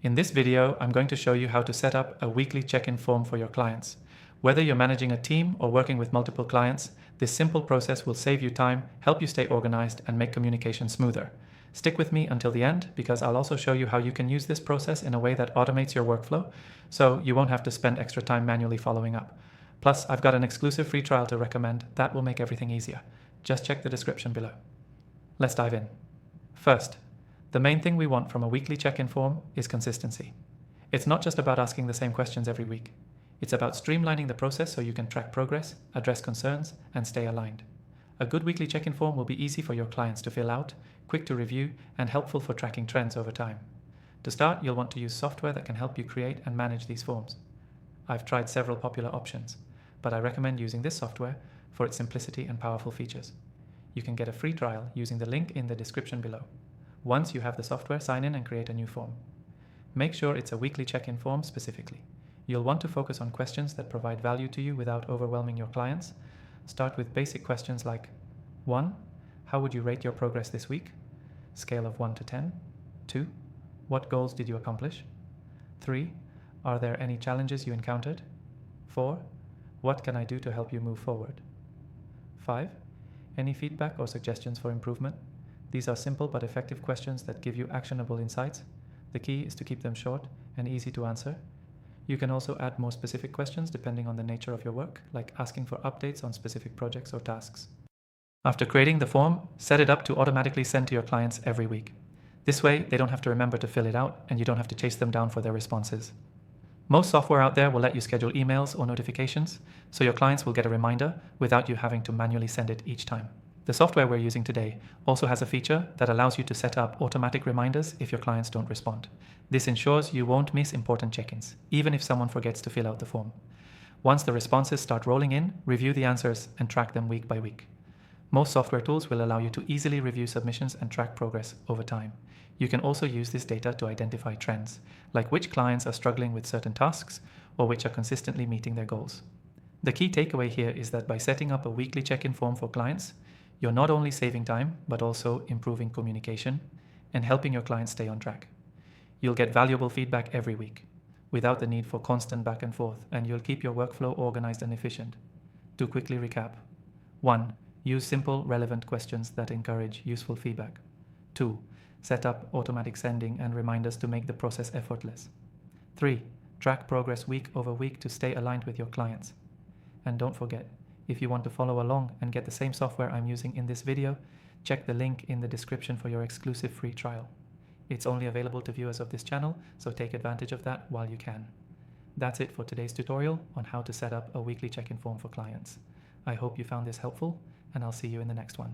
In this video, I'm going to show you how to set up a weekly check-in form for your clients. Whether you're managing a team or working with multiple clients, this simple process will save you time, help you stay organized, and make communication smoother. Stick with me until the end because I'll also show you how you can use this process in a way that automates your workflow, so you won't have to spend extra time manually following up. Plus, I've got an exclusive free trial to recommend that will make everything easier. Just check the description below. Let's dive in. First, the main thing we want from a weekly check-in form is consistency. It's not just about asking the same questions every week. It's about streamlining the process so you can track progress, address concerns, and stay aligned. A good weekly check-in form will be easy for your clients to fill out, quick to review, and helpful for tracking trends over time. To start, you'll want to use software that can help you create and manage these forms. I've tried several popular options, but I recommend using this software for its simplicity and powerful features. You can get a free trial using the link in the description below. Once you have the software, sign in and create a new form. Make sure it's a weekly check-in form specifically. You'll want to focus on questions that provide value to you without overwhelming your clients. Start with basic questions like 1. How would you rate your progress this week? Scale of 1 to 10. 2. What goals did you accomplish? 3. Are there any challenges you encountered? 4. What can I do to help you move forward? 5. Any feedback or suggestions for improvement? These are simple but effective questions that give you actionable insights. The key is to keep them short and easy to answer. You can also add more specific questions depending on the nature of your work, like asking for updates on specific projects or tasks. After creating the form, set it up to automatically send to your clients every week. This way, they don't have to remember to fill it out and you don't have to chase them down for their responses. Most software out there will let you schedule emails or notifications, so your clients will get a reminder without you having to manually send it each time. The software we're using today also has a feature that allows you to set up automatic reminders if your clients don't respond. This ensures you won't miss important check-ins, even if someone forgets to fill out the form. Once the responses start rolling in, review the answers and track them week by week. Most software tools will allow you to easily review submissions and track progress over time. You can also use this data to identify trends, like which clients are struggling with certain tasks or which are consistently meeting their goals. The key takeaway here is that by setting up a weekly check-in form for clients, you're not only saving time, but also improving communication and helping your clients stay on track. You'll get valuable feedback every week without the need for constant back and forth, and you'll keep your workflow organized and efficient. To quickly recap: 1. Use simple, relevant questions that encourage useful feedback. 2. Set up automatic sending and reminders to make the process effortless. 3. Track progress week over week to stay aligned with your clients. And don't forget, if you want to follow along and get the same software I'm using in this video, check the link in the description for your exclusive free trial. It's only available to viewers of this channel, so take advantage of that while you can. That's it for today's tutorial on how to set up a weekly check-in form for clients. I hope you found this helpful, and I'll see you in the next one.